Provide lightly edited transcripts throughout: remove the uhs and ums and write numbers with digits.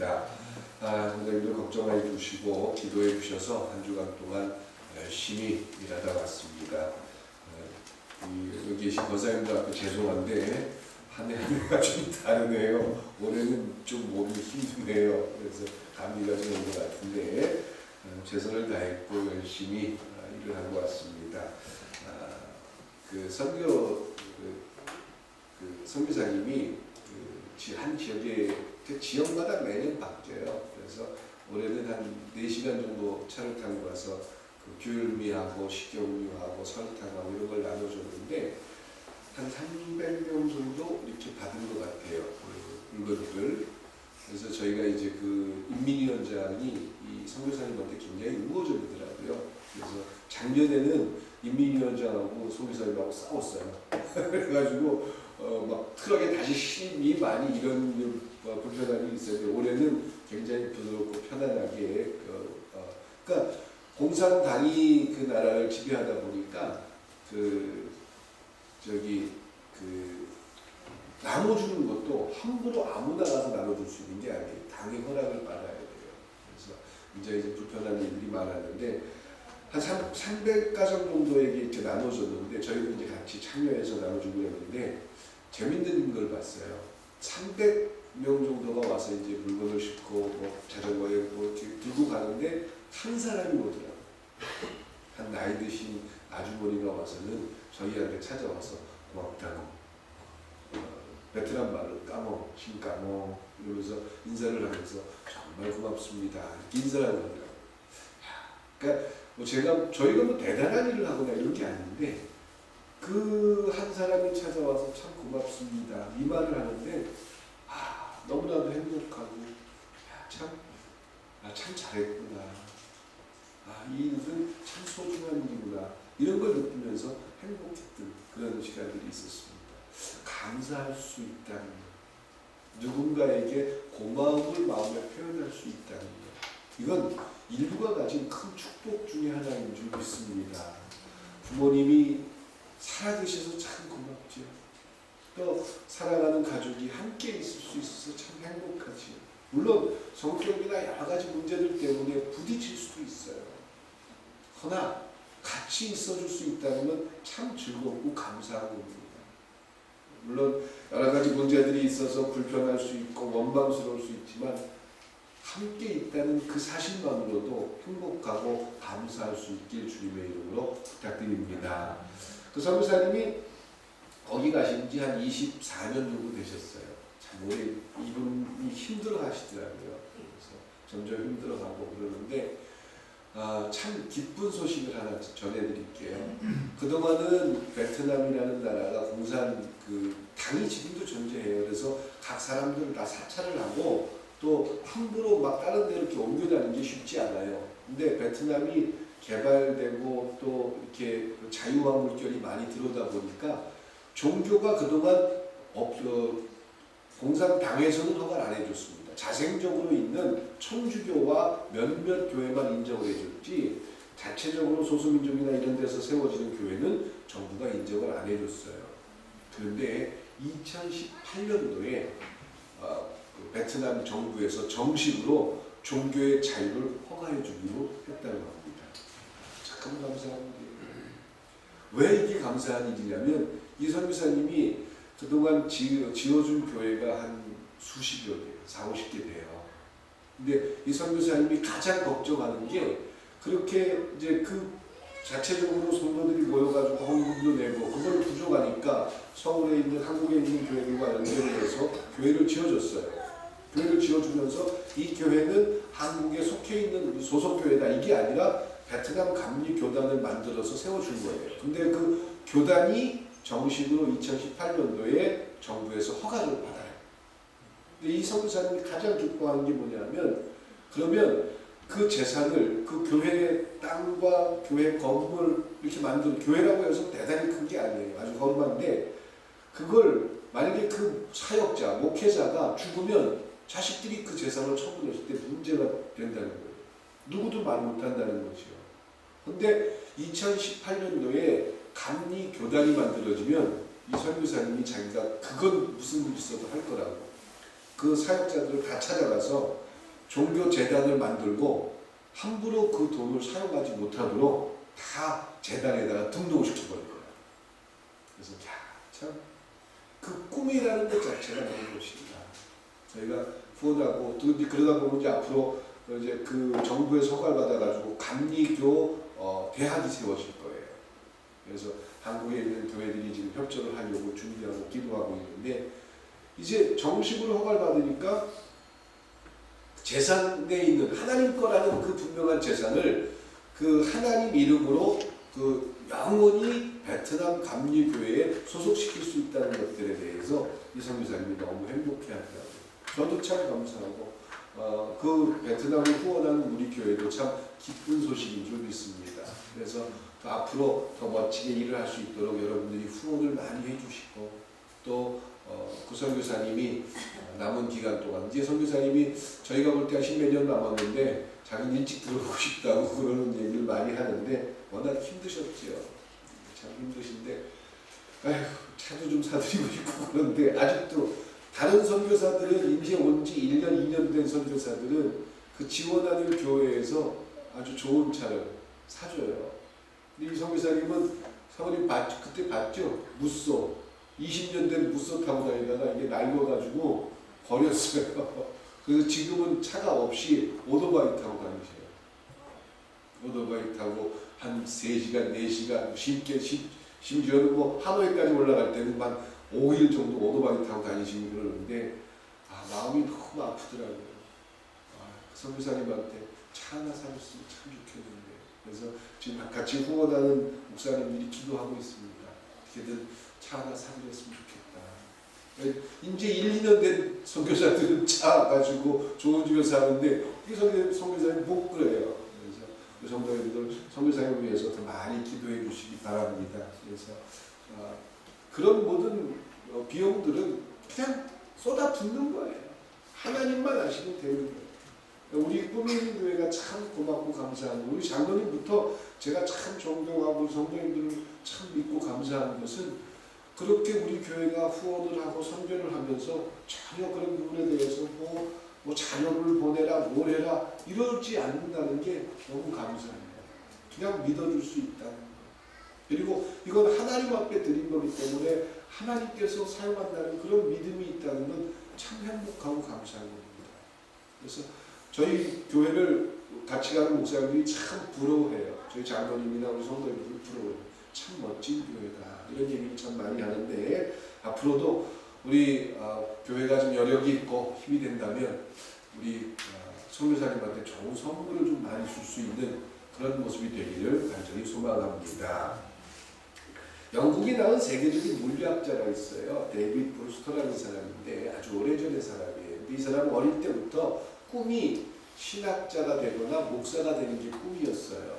있습니다. 선생님들 걱정해 주시고 기도해 주셔서 한 주간 동안 열심히 일하다 왔습니다. 여기 계신 권사님들 앞에 죄송한데 한 해가 좀 다르네요. 올해는 좀 몸이 힘드네요. 그래서 감기가 좀 온 것 같은데 최선을 다했고 열심히 일을 하고 왔습니다. 그 선교사님이 한 지역에 지역마다 매년 바뀌어요. 그래서 올해는 한 4시간 정도 차를 타고 가서 귤미하고 식용유하고 설탕하고 이런 걸 나눠줬는데 한 300명 정도 이렇게 받은 것 같아요. 물건들. 그래서 저희가 이제 인민위원장이 이 선교사님한테 굉장히 우호적이더라고요. 그래서 작년에는 인민위원장하고 선교사님하고 싸웠어요. 그래가지고 막 트럭에 다시 힘이 많이 이런 불편함이 있었는데 올해는 굉장히 부드럽고 편안하게 그러니까 공산당이 그 나라를 지배하다 보니까 나눠주는 것도 함부로 아무나 가서 나눠줄 수 있는 게 아니에요. 당의 허락을 받아야 돼요. 그래서 이제 불편한 일들이 많았는데 한 300가정 정도에게 이렇게 나눠줬는데 저희도 이제 같이 참여해서 나눠주고 했는데 재밌는 걸 봤어요. 300명 정도가 와서 이제 물건을 싣고 자전거에 이렇게 들고 가는데 한 사람이 오더라고요. 한 나이 드신 아주머니가 와서는 저희한테 찾아와서 고맙다고 베트남 말로 까모, 신까모 이러면서 인사를 하면서 정말 고맙습니다 이렇게 인사를 하더라고요. 그러니까 저희가 대단한 일을 하거나 이런 게 아닌데 한 사람이 찾아와서 참 고맙습니다 이 말을 하는데 너무나도 행복하고 참 잘했구나. 이 일은 참 소중한 일이구나. 이런 걸 느끼면서 행복했던 그런 시간들이 있었습니다. 감사할 수 있다는 것, 누군가에게 고마움을 마음에 표현할 수 있다는 것, 이건 인류가 가진 큰 축복 중에 하나인 줄 믿습니다. 부모님이 살아계셔서 참 고맙죠. 또 사랑하는 가족이 함께 있을 수 있어서 참 행복하지요. 물론 성격이나 여러 가지 문제들 때문에 부딪힐 수도 있어요. 그러나 같이 있어줄 수 있다는 건 참 즐겁고 감사한 겁니다. 물론 여러 가지 문제들이 있어서 불편할 수 있고 원망스러울 수 있지만 함께 있다는 그 사실만으로도 행복하고 감사할 수 있길 주님의 이름으로 부탁드립니다. 그 선교사님이 거기 가신 지 한 24년 정도 되셨어요. 참 오래 이분이 힘들어 하시더라고요. 그래서 점점 힘들어가고 그러는데 참 기쁜 소식을 하나 전해드릴게요. 그동안은 베트남이라는 나라가 당이 지금도 존재해요. 그래서 각 사람들 다 사찰을 하고 또 함부로 막 다른 데로 이렇게 옮겨다니는 게 쉽지 않아요. 근데 베트남이 개발되고 또 이렇게 자유화 물결이 많이 들어오다 보니까 종교가 그동안 공산당에서는 허가를 안 해줬습니다. 자생적으로 있는 천주교와 몇몇 교회만 인정을 해줬지 자체적으로 소수민족이나 이런 데서 세워지는 교회는 정부가 인정을 안 해줬어요. 그런데 2018년도에 베트남 정부에서 정식으로 종교의 자유를 허가해 주기로 했다고 합니다. 참 감사한 일이에요. 왜 이게 감사한 일이냐면 이 선교사님이 그동안 지어준 교회가 한 수십여 개, 40, 50개 돼요. 근데 이 선교사님이 가장 걱정하는 게 그렇게 이제 자체적으로 성도들이 모여가지고 헌금도 내고 그걸 부족하니까 서울에 있는 한국에 있는 교회들과 연결을 해서 교회를 지어줬어요. 교회를 지어주면서 이 교회는 한국에 속해 있는 소속교회다 이게 아니라 베트남 감리교단을 만들어서 세워준 거예요. 근데 그 교단이 정식으로 2018년도에 정부에서 허가를 받아요. 근데 이 선교사님이 가장 기뻐하는 게 뭐냐면 그러면 그 재산을 그 교회 땅과 교회 건물 이렇게 만든 교회라고 해서 대단히 큰 게 아니에요. 아주 거룩한데 그걸 만약에 그 사역자, 목회자가 죽으면 자식들이 그 재산을 처분했을 때 문제가 된다는 거예요. 누구도 말 못한다는 거죠. 근데 2018년도에 감리 교단이 만들어지면 이 선교사님이 자기가 그건 무슨 일 있어도 할 거라고 그 사역자들을 다 찾아가서 종교 재단을 만들고 함부로 그 돈을 사용하지 못하도록 다 재단에다가 등록을 시켜버릴 거예요. 그래서 참 그 꿈이라는 것 자체가 너무 멋있다. 저희가 후원하고 또 그러다 보면 이제 앞으로 이제 그 정부에서 허가를 받아가지고 감리교 대학이 세워질 거예요. 그래서 한국에 있는 교회들이 지금 협조를 하려고 준비하고 기도하고 있는데 이제 정식으로 허가를 받으니까 재산에 있는 하나님 거라는 그 분명한 재산을 그 하나님 이름으로 그 영원히 베트남 감리교회에 소속시킬 수 있다는 것들에 대해서 이 선교사님이 너무 행복해하더라고요. 저도 참 감사하고 그 베트남을 후원하는 우리 교회도 참 기쁜 소식인 줄 믿습니다. 그래서 앞으로 더 멋지게 일을 할 수 있도록 여러분들이 후원을 많이 해주시고 또 그 선교사님이 남은 기간 동안 이제 선교사님이 저희가 볼 때 한 10몇 년 남았는데 자기는 일찍 들어오고 싶다고 그러는 얘기를 많이 하는데 워낙 힘드셨죠. 참 힘드신데 아휴 차도 좀 사드리고 싶고 그런데 아직도 다른 선교사들은 이제 온 지 1년, 2년 된 선교사들은 그 지원하는 교회에서 아주 좋은 차를 사줘요. 근데 이 선교사님은 사모님 그때 봤죠? 무쏘 20년 된 무쏘 타고 다니다가 이게 낡아가지고 버렸어요. 그래서 지금은 차가 없이 오토바이 타고 다니세요. 오토바이 타고 한 3시간, 4시간 심지어는 뭐 하노이까지 올라갈 때는 한 5일 정도 오토바이 타고 다니시고 그러는데 마음이 너무 아프더라고요. 그 선교사님한테 차 하나 사줬으면 참 좋겠는데 그래서 지금 같이 후원하는 목사님들이 기도하고 있습니다. 어떻게든 차 하나 사드렸으면 좋겠다. 이제 1, 2년 된 선교사들은 차 가지고 좋은 집에 사는데 이 선교사님 못 그래요. 그래서 성도님들 선교사님을 위해서 더 많이 기도해 주시기 바랍니다. 그래서 그런 모든 비용들은 그냥 쏟아붓는 거예요. 하나님만 아시면 되는 거예요. 우리 꾸미는 교회가 참 고맙고 감사하고 우리 장로님부터 제가 참 존경하고 성도님들을 참 믿고 감사하는 것은 그렇게 우리 교회가 후원을 하고 선교를 하면서 전혀 그런 부분에 대해서 뭐 자료를 보내라 뭘 해라 이러지 않는다는 게 너무 감사해요. 그냥 믿어줄 수 있다는 거예요. 그리고 이건 하나님 앞에 드린 거기 때문에 하나님께서 사용한다는 그런 믿음이 있다는 건 참 행복하고 감사한 겁니다. 그래서 저희 교회를 같이 가는 목사님들이 참 부러워해요. 저희 장로님이나 우리 성도님들을 부러워해요. 참 멋진 교회다. 이런 얘기를 참 많이 하는데 앞으로도 우리 교회가 좀 여력이 있고 힘이 된다면 우리 선교사님한테 좋은 선물을 좀 많이 줄 수 있는 그런 모습이 되기를 간절히 소망합니다. 영국에 나온 세계적인 물리학자가 있어요. 데이비드 브루스터라는 사람인데 아주 오래전의 사람이에요. 이 사람은 어릴 때부터 꿈이 신학자가 되거나 목사가 되는 게 꿈이었어요.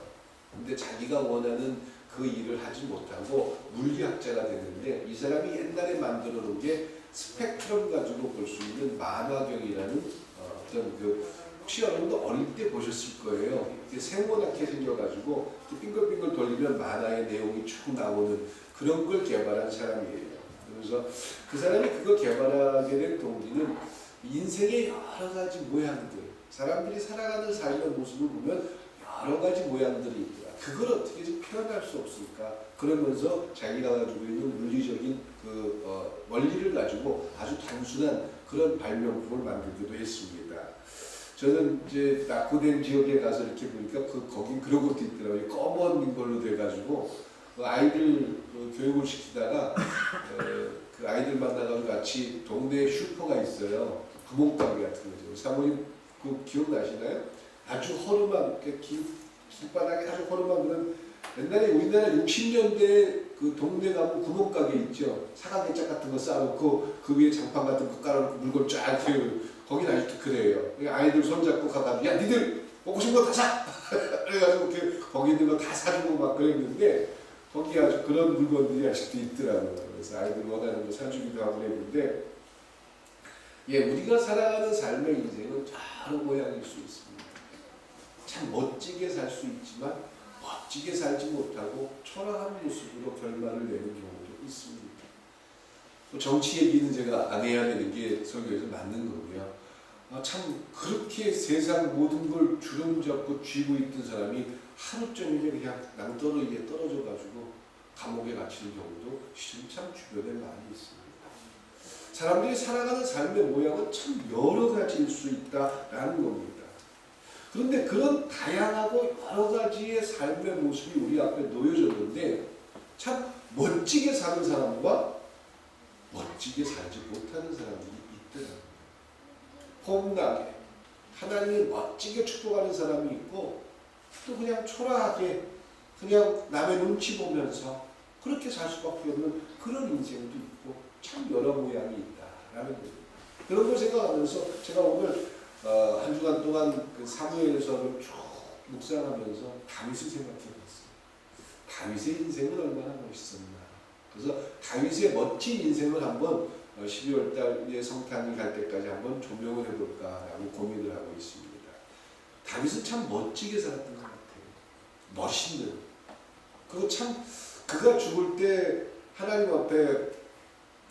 근데 자기가 원하는 그 일을 하지 못하고 물리학자가 됐는데 이 사람이 옛날에 만들어 놓은 게 스펙트럼 가지고 볼 수 있는 만화경이라는 어떤 혹시 여러분도 어릴 때 보셨을 거예요. 이게 세모나게 생겨가지고 빙글빙글 돌리면 만화의 내용이 쭉 나오는 그런 걸 개발한 사람이에요. 그래서 그 사람이 그걸 개발하게 된 동기는 인생의 여러 가지 모양들, 사람들이 살아가는 삶의 모습을 보면 여러 가지 모양들이 있더라. 그걸 어떻게 좀 표현할 수 없을까? 그러면서 자기가 가지고 있는 물리적인 원리를 가지고 아주 단순한 그런 발명품을 만들기도 했습니다. 저는 이제 낙후된 지역에 가서 이렇게 보니까 거긴 그런 것도 있더라고요. 검은 걸로 돼가지고 아이들 교육을 시키다가 그 아이들 만나가지고 같이 동네 슈퍼가 있어요. 구멍가게 같은 거죠. 사모님 그 기억나시나요? 아주 허름한 길바닥에 아주 허름한 그런 옛날에 우리나라 60년대 그 동네 가면 구멍가게 있죠. 사과개짝 같은 거 쌓아놓고 그 위에 장판 같은 거 깔아놓고 물건 쫙 태우고 거긴 아직도 그래요. 아이들 손잡고 가가지고 야 니들 먹고 싶은 거 다 사! 그래가지고 거기 있는 거 다 사주고 막 그랬는데 거기 아주 그런 물건들이 아직도 있더라고요. 그래서 아이들 원하는 거 사주기도 하고 그랬는데 우리가 살아가는 삶의 인생은 여러 모양일 수 있습니다. 참 멋지게 살 수 있지만 멋지게 살지 못하고 초라한 모습으로 결말을 내는 경우도 있습니다. 또 정치 얘기는 제가 안 해야 되는 게 설교에서 맞는 거고요. 참 그렇게 세상 모든 걸 주름잡고 쥐고 있던 사람이 하루 종일 그냥 낭떠러지에 떨어져가지고 감옥에 갇히는 경우도 실은 참 주변에 많이 있습니다. 사람들이 살아가는 삶의 모양은 참 여러 가지일 수 있다라는 겁니다. 그런데 그런 다양하고 여러 가지의 삶의 모습이 우리 앞에 놓여졌는데 참 멋지게 사는 사람과 멋지게 살지 못하는 사람들이 있더라고요. 폼나게 하나님이 멋지게 축복하는 사람이 있고 또 그냥 초라하게 그냥 남의 눈치 보면서 그렇게 살 수밖에 없는 그런 인생도 있고 참 여러 모양이 있다라는 거예요. 그런 걸 생각하면서 제가 오늘 한 주간 동안 그 사무엘서를 쭉 묵상하면서 다윗을 생각해봤어요. 다윗의 인생은 얼마나 멋있었나. 그래서 다윗의 멋진 인생을 한번 12월 달에 성탄이 갈 때까지 한번 조명을 해볼까라고 고민을 하고 있습니다. 다윗은 참 멋지게 살았던 것 같아요. 멋있는. 그리고 참 그가 죽을 때 하나님 앞에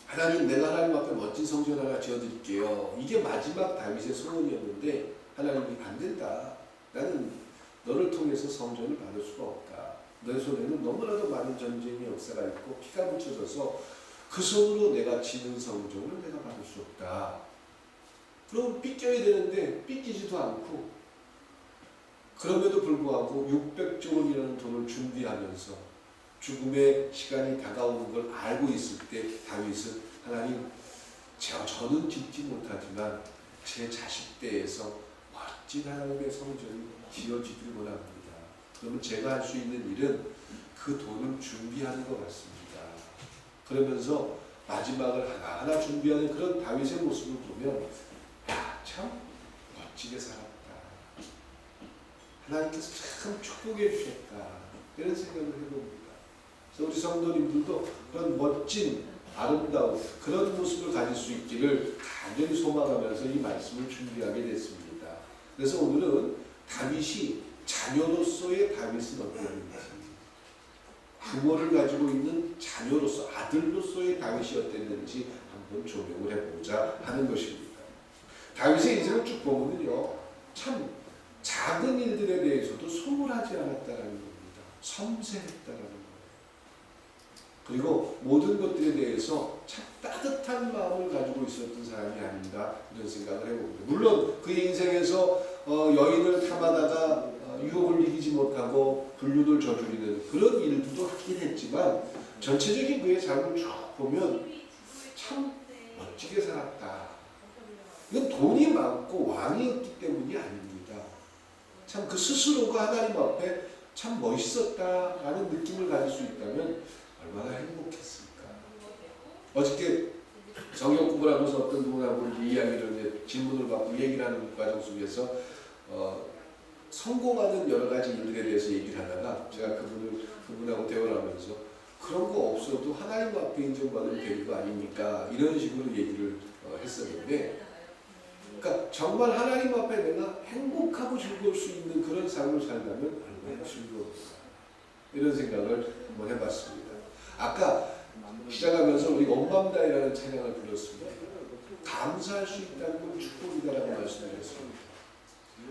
하나님 내가 하나님 앞에 멋진 성전 하나 지어드릴게요. 이게 마지막 다윗의 소원이었는데 하나님이 안 된다. 나는 너를 통해서 성전을 받을 수가 없다. 내 손에는 너무나도 많은 전쟁의 역사가 있고 피가 묻혀져서 그 손으로 내가 지는 성전을 내가 받을 수 없다. 그럼 삐껴야 되는데 삐끼지도 않고 그럼에도 불구하고 600조 원이라는 돈을 준비하면서 죽음의 시간이 다가오는 걸 알고 있을 때 다윗은 하나님 저는 짓지 못하지만 제 자식 때에서 멋진 하나님의 성전이 지어지길 원합니다. 그러면 제가 할 수 있는 일은 그 돈을 준비하는 것 같습니다. 그러면서 마지막을 하나하나 준비하는 그런 다윗의 모습을 보면 참 멋지게 살았다. 하나님께서 참 축복해 주셨다. 이런 생각을 해봅니다. 그래서 우리 성도님들도 그런 멋진 아름다운 그런 모습을 가질 수 있기를 간절히 소망하면서 이 말씀을 준비하게 됐습니다. 그래서 오늘은 다윗이 자녀로서의 다윗은 어땠는지 부모를 가지고 있는 자녀로서 아들로서의 다윗이 어땠는지 한번 조명을 해보자 하는 것입니다. 다윗의 인생을 쭉 보면요 참 작은 일들에 대해서도 소홀하지 않았다는 겁니다. 섬세했다는 거예요. 그리고 모든 것들에 대해서 참 따뜻한 마음을 가지고 있었던 사람이 아닌가 이런 생각을 해봅니다. 물론 그의 인생에서 여인을 탐하다가 유혹을 이기지 못하고 불륜을 저지르는 그런 일도 하긴 했지만 전체적인 그의 삶을 쭉 보면 참 멋지게 살았다. 이건 돈이 많고 왕이었기 때문이 아닙니다. 참 그 스스로가 하나님 앞에 참 멋있었다라는 느낌을 가질 수 있다면 얼마나 행복했을까. 어저께 성경 공부를 하면서 어떤 분하고 이야기를 질문을 받고 얘기를 하는 과정 속에서 성공하는 여러 가지 일들에 대해서 얘기를 하다가 제가 그분하고 대화를 하면서 그런 거 없어도 하나님 앞에 인정받으면 되는 거 아닙니까? 이런 식으로 얘기를 했었는데 그러니까 정말 하나님 앞에 내가 행복하고 즐거울 수 있는 그런 삶을 살다면 얼마나 즐거울까 이런 생각을 한번 해봤습니다. 아까 시작하면서 우리 온밤다이라는 찬양을 불렀습니다. 감사할 수 있다는 건 축복이다라고 말씀을 했습니다.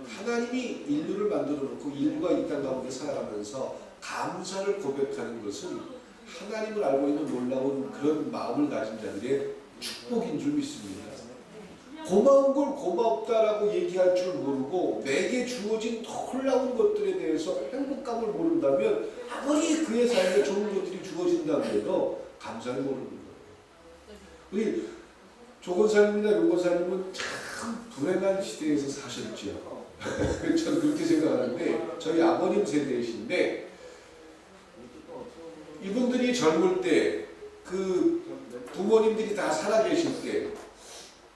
하나님이 인류를 만들어 놓고 인류가 이 땅 가운데 살아가면서 감사를 고백하는 것은 하나님을 알고 있는 놀라운 그런 마음을 가진 자들의 축복인 줄 믿습니다. 고마운 걸 고맙다라고 얘기할 줄 모르고 내게 주어진 놀라운 것들에 대해서 행복감을 모른다면 아무리 그의 삶에 좋은 것들이 주어진다고 해도 감사를 모르는 거예요. 우리 조건사님이나 용건사님은 참 불행한 시대에서 사셨지요. 저는 그렇게 생각하는데 저희 아버님 세대이신데 이분들이 젊을 때 그 부모님들이 다 살아계실 때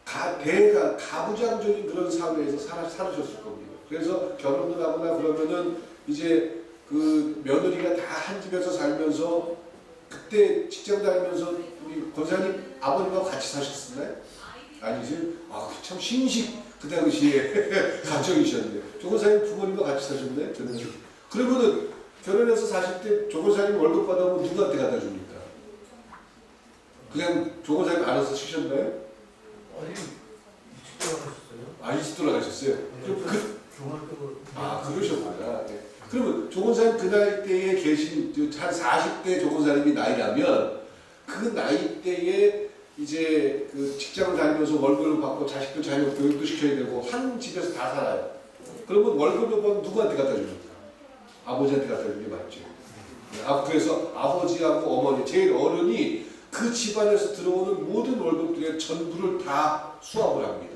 가부장적인 그런 사회에서 살으셨을 겁니다. 그래서 결혼을 하거나 그러면은 이제 그 며느리가 다 한 집에서 살면서 그때 직장 다니면서 우리 권사님 아버님하고 같이 사셨었나요? 아니지? 참 신식 그 당시에 가정이셨네. 조건사님 부모님과 같이 사셨나요? 그러면은 결혼해서 사실 때 조건사님 월급 받아오면 누구한테 갖다 줍니까? 그냥 조건사님 알아서 쓰셨나요? 아니, 직접 하셨어요? 아, 일찍 돌아가셨어요? 그럼 중학교. 그러셨구나. 네. 그러면 조건사님 그 나이 때에 계신 한 40대 조건사님이 나이라면 그 나이 때에 이제 그 직장을 다니면서 월급을 받고 자식들 자녀 교육도 시켜야 되고 한 집에서 다 살아요. 그러면 월급을 받으면 누구한테 갖다 줍니까? 아버지한테 갖다 주는 게 맞죠. 그래서 아버지하고 어머니, 제일 어른이 그 집안에서 들어오는 모든 월급들의 전부를 다 수합을 합니다.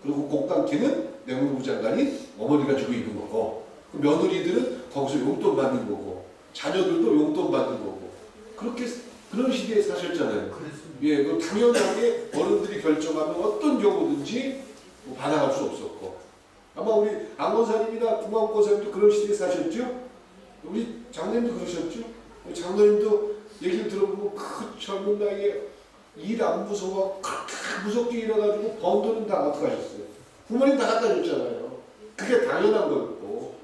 그리고 곡간기는 내무부 장관이 어머니가 주고 있는 거고, 며느리들은 거기서 용돈 받는 거고, 자녀들도 용돈 받는 거고, 그렇게 그런 시대에 사셨잖아요. 그랬습니다. 예, 그 당연하게 어른들이 결정하면 어떤 경우든지 뭐 반항할 수 없었고, 아마 우리 안건사님이나 김광권사님도 그런 시대에 사셨죠? 우리 장로님도 그러셨죠? 우리 장로님도 얘기를 들어보고 그 젊은 나이에 일 안 무서워 그렇게 무섭게 일해가지고 번 돈은 다 어떻게 하셨어요? 부모님 다 갖다 줬잖아요. 그게 당연한 거였고,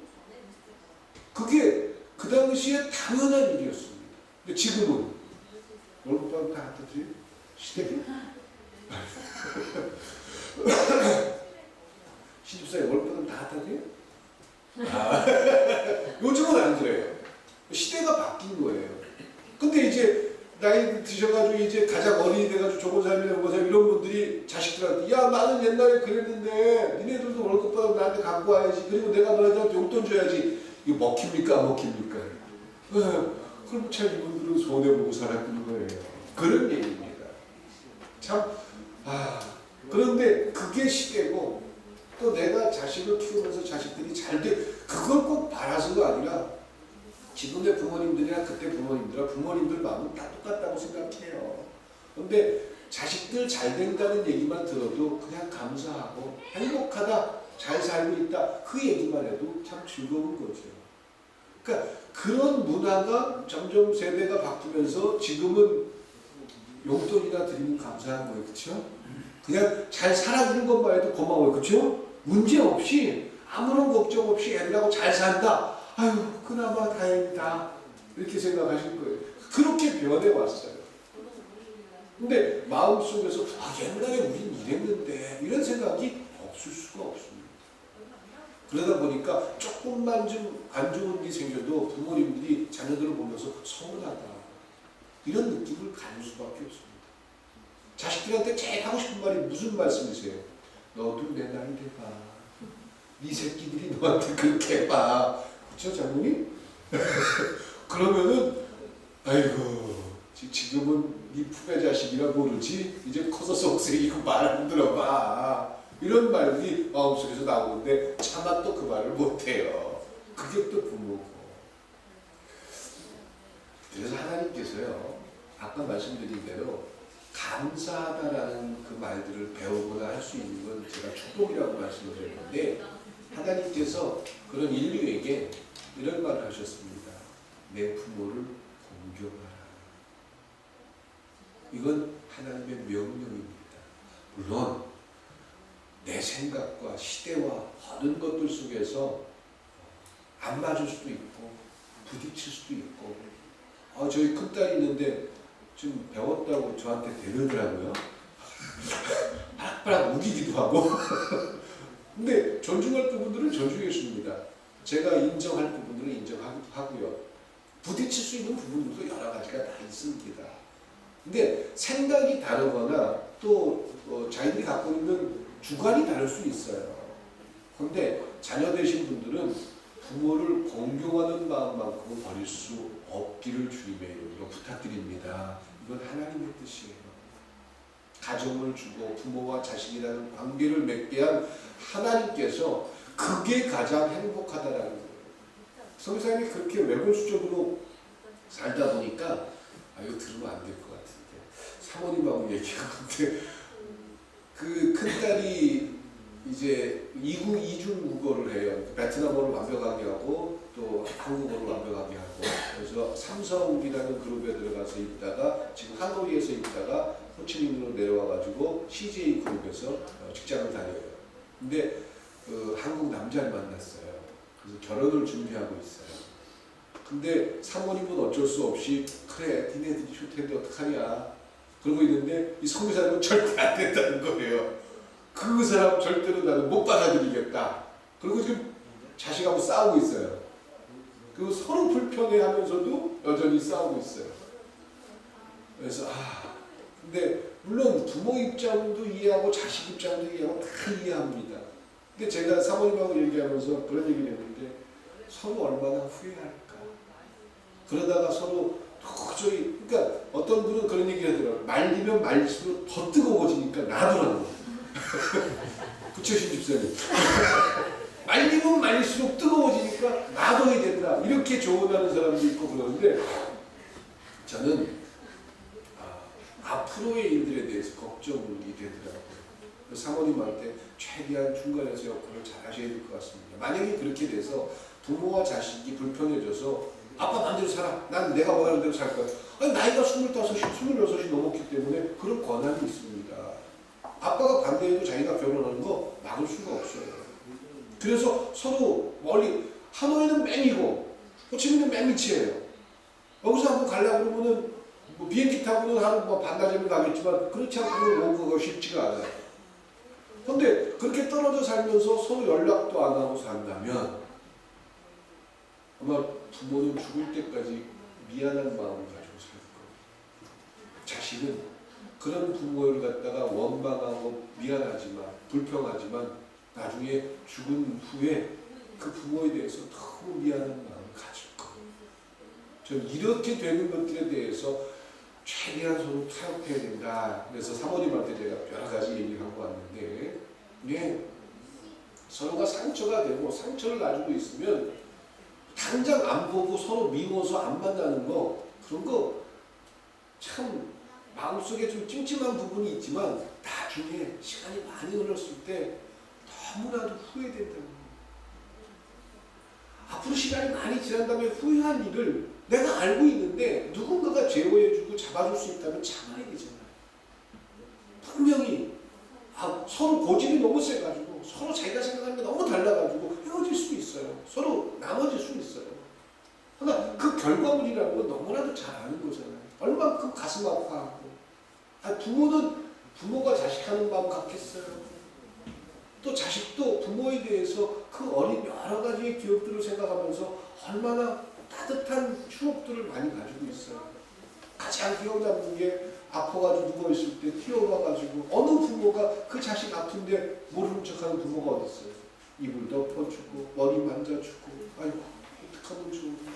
그게 그 당시에 당연한 일이었습니다. 근데 지금은 월급받으면 다 갖다 드려요? 시댁에? 시집사에 월급받으면 다 갖다 드려요? 요즘은 안 그래요. 시대가 바뀐 거예요. 근데 이제 나이 드셔가지고 이제 가장 어린이 돼가지고 조건사님이나 뭐사님 이런 분들이 자식들한테 야 나는 옛날에 그랬는데 니네들도 월급 받으면 나한테 갖고 와야지, 그리고 내가 너희들한테 용돈 줘야지. 이거 먹힙니까 안 먹힙니까? 그럼 참 이분들은 손해보고 살았던 거예요. 그런 얘기입니다. 참 그런데 그게 시대고, 또 내가 자식을 키우면서 자식들이 잘 돼, 그걸 꼭 바라서가 아니라 지금의 부모님들이나 그때 부모님들 마음은 다 똑같다고 생각해요. 근데 자식들 잘 된다는 얘기만 들어도 그냥 감사하고 행복하다, 잘 살고 있다, 그 얘기만 해도 참 즐거운 거죠. 그러니까 그런 문화가 점점 세대가 바뀌면서 지금은 용돈이나 드리면 감사한 거예요. 그렇죠? 그냥 잘 살아주는 것만 해도 고마워요. 그렇죠? 문제 없이 아무런 걱정 없이 애들하고 잘 산다. 아유, 그나마 다행이다. 이렇게 생각하실 거예요. 그렇게 변해왔어요. 근데 마음속에서 옛날에 우린 이랬는데 이런 생각이 없을 수가 없습니다. 그러다 보니까 조금만 좀 안 좋은 일이 생겨도 부모님들이 자녀들을 보면서 서운하다, 이런 느낌을 가질 수밖에 없습니다. 자식들한테 제일 하고 싶은 말이 무슨 말씀이세요? 너도 내 나이 돼봐. 네 새끼들이 너한테 그렇게 해봐. 그쵸, 장모님? 그러면은 아이고 지금은 네 품의 자식이라 모르지, 이제 커서 속색이고 말 안 들어봐, 이런 말이 마음속에서 나오는데 차마 또 그 말을 못해요. 그게 또 부모고. 그래서 하나님께서요, 아까 말씀드린 대로 감사하다라는 그 말들을 배우거나 할 수 있는 건 제가 축복이라고 말씀을 드렸는데, 하나님께서 그런 인류에게 이런 말을 하셨습니다. 내 부모를 공경하라. 이건 하나님의 명령입니다. 물론 내 생각과 시대와 많은 것들 속에서 안 맞을 수도 있고 부딪힐 수도 있고, 저희 큰딸이 있는데 좀 배웠다고 저한테 대들더라고요. 바락바락 우기기도 하고 근데 존중할 부분들은 존중했습니다. 제가 인정할 부분들은 인정하기도 하고요. 부딪힐 수 있는 부분들도 여러 가지가 다 있습니다. 근데 생각이 다르거나 또 자기들이 갖고 있는 주관이 다를 수 있어요. 그런데 자녀 되신 분들은 부모를 공경하는 마음만큼은 버릴 수 없기를 주님의 이름으로 부탁드립니다. 이건 하나님의 뜻이에요. 가정을 주고 부모와 자식이라는 관계를 맺게 한 하나님께서 그게 가장 행복하다라는 거예요. 성사님이 그렇게 외골수적으로 살다 보니까 이거 들으면 안 될 것 같은데 사모님하고 얘기하는데 그 큰딸이 이제 이중 국어를 해요. 베트남어를 완벽하게 하고 또 한국어를 완벽하게 하고, 그래서 삼성이라는 그룹에 들어가서 있다가 지금 하노이에서 있다가 호치민으로 내려와가지고 CJ 그룹에서 직장을 다녀요. 근데 한국 남자를 만났어요. 그래서 결혼을 준비하고 있어요. 근데 사모님은 어쩔 수 없이 그래 니네들이 좋을 텐데 어떡하냐 그러고 있는데 이 성교사님은 절대 안 된다는 거예요. 그 사람 절대로 나는 못 받아들이겠다. 그리고 지금 자식하고 싸우고 있어요. 그 서로 불편해하면서도 여전히 싸우고 있어요. 그래서 근데 물론 부모 입장도 이해하고 자식 입장도 이해하고 다 이해합니다. 근데 제가 사모님하고 얘기하면서 그런 얘기를 했는데 서로 얼마나 후회할까. 그러다가 서로 도저히 그러니까 어떤 분은 그런 얘기를 하더라고요. 말리면 말릴수록 더 뜨거워지니까 놔두라고. 부처신 집사님. 말리면 말릴수록 뜨거워지니까 놔둬야 된다. 이렇게 조언하는 사람도 있고 그러는데 저는 앞으로의 일들에 대해서 걱정이 되더라고요. 사모님한테 최대한 중간에서 역할을 잘 하셔야 될 것 같습니다. 만약에 그렇게 돼서 부모와 자식이 불편해져서 아빠 마음대로 살아. 난 내가 원하는 대로 살 거야. 아니, 나이가 25, 26이 넘었기 때문에 그런 권한이 있습니다. 아빠가 반대해도 자기가 결혼하는 거 막을 수가 없어요. 그래서 서로 멀리 하노이는 맨이고 호치민은 맨 밑이에요. 여기서 한번 가려고 그러면은 뭐 비행기 타고는 한 반나절은 가겠지만 그렇지 않고는 오고가 쉽지가 않아요. 근데 그렇게 떨어져 살면서 서로 연락도 안 하고 산다면 아마 부모는 죽을 때까지 미안한 마음을 가지고 살 거예요. 자식은 그런 부모를 갖다가 원망하고 미안하지만 불평하지만 나중에 죽은 후에 그 부모에 대해서 너무 미안한 마음을 가질 거예요. 전 이렇게 되는 것들에 대해서 최대한 서로 타협해야 된다. 그래서 사모님한테 제가 여러 가지 얘기를 하고 왔는데 이게 서로가 상처가 되고 상처를 가지고 있으면 당장 안 보고 서로 미워서 안 만나는 거 그런 거 참 마음속에 좀 찜찜한 부분이 있지만 나중에 시간이 많이 흘렀을 때 너무나도 후회된다는 거예요. 앞으로 시간이 많이 지난 다음에 후회할 일을 내가 알고 있는데 누군가가 제어해주고 잡아줄 수 있다면 참아야 되잖아요. 분명히 서로 고집이 너무 세가지고 서로 자기가 생각하는 게 너무 달라가지고 헤어질 수 있어요. 서로 나눠질 수 있어요. 그러나 그 결과물이라는 건 너무나도 잘 아는 거잖아요. 얼마큼 가슴 아파하고 부모는 부모가 자식하는 마음 같겠어요. 또 자식도 부모에 대해서 그 어린 여러 가지의 기억들을 생각하면서 얼마나 따뜻한 추억들을 많이 가지고 있어요. 가장 기억 남는 게 아파가지고 누워있을 때 뛰어와가지고 어느 부모가 그 자식 아픈데 모르는 척하는 부모가 어디 있어요. 이불 덮어주고 머리 만져주고 아이고 어떡하면 좋은데.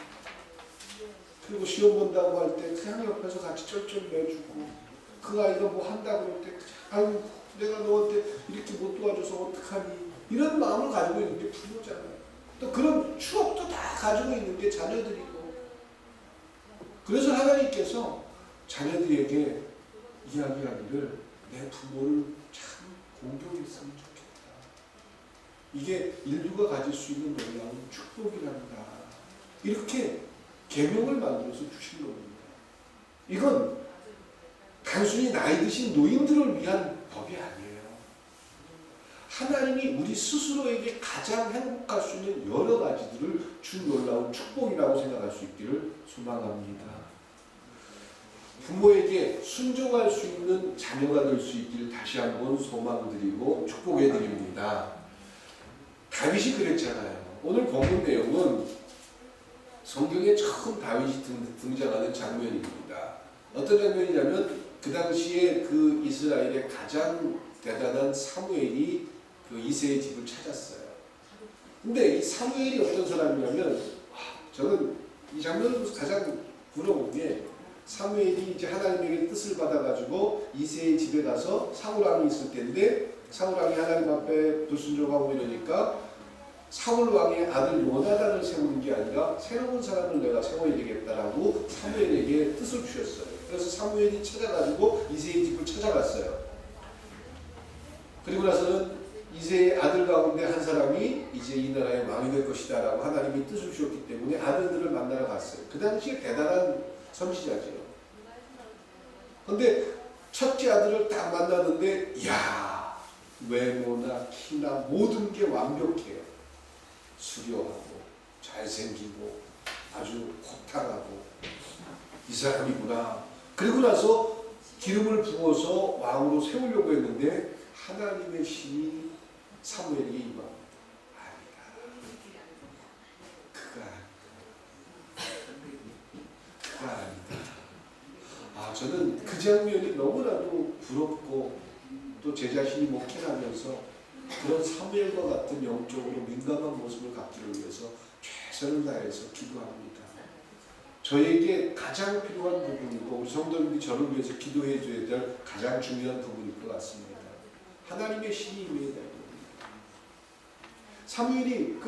그리고 시험 본다고 할 때 그냥 옆에서 같이 쩔쩔 매주고 그 아이가 뭐 한다고 할 때 아이고 내가 너한테 이렇게 못 도와줘서 어떡하니 이런 마음을 가지고 있는 게 부모잖아요. 또 그런 추억도 다 가지고 있는 게 자녀들이고 그래서 하나님께서 자녀들에게 이야기하기를 내 부모를 참 공경했으면 좋겠다. 이게 인류가 가질 수 있는 놀라운 축복이란다. 이렇게 계명을 만들어서 주신 겁니다. 이건 단순히 나이 드신 노인들을 위한 법이 아니에요. 하나님이 우리 스스로에게 가장 행복할 수 있는 여러 가지들을 준 놀라운 축복이라고 생각할 수 있기를 소망합니다. 부모에게 순종할 수 있는 자녀가 될 수 있기를 다시 한번 소망드리고 축복해 드립니다. 다윗이 그랬잖아요. 오늘 본문 내용은 성경에 처음 다윗이 등장하는 장면입니다. 어떤 장면이냐면 그 당시에 그 이스라엘의 가장 대단한 사무엘이 그 이새의 집을 찾았어요. 근데 이 사무엘이 어떤 사람이냐면 저는 이 장면을 가장 부러운 게 사무엘이 이제 하나님에게 뜻을 받아가지고 이새의 집에 가서 사울왕이 있을 텐데 사울왕이 하나님 앞에 불순종하고 이러니까 사울왕의 아들 요나단을 세우는 게 아니라 새로운 사람을 내가 세워야 되겠다라고 사무엘에게 뜻을 주셨어요. 그래서 사무엘이 찾아가지고 이새의 집을 찾아갔어요. 그리고 나서는 이새의 아들 가운데 한 사람이 이제 이 나라의 왕이 될 것이다 라고 하나님이 뜻을 주셨기 때문에 아들들을 만나러 갔어요. 그 당시에 대단한 선지자지요. 근데 첫째 아들을 딱 만났는데 이야 외모나 키나 모든 게 완벽해요. 수려하고 잘생기고 아주 호탕하고 이 사람이구나. 그리고 나서 기름을 부어서 왕으로 세우려고 했는데 하나님의 신이 사무엘에게 임합니다. 아니다. 그가 아니다. 저는 그 장면이 너무나도 부럽고 또 제 자신이 목회하면서 그런 사무엘과 같은 영적으로 민감한 모습을 갖기를 위해서 최선을 다해서 기도합니다. 저에게 가장 필요한 부분이고 우리 성도님들이 저를 위해서 기도해 줘야 될 가장 중요한 부분일 것 같습니다. 하나님의 신이 임해야 됩니다. 사무엘이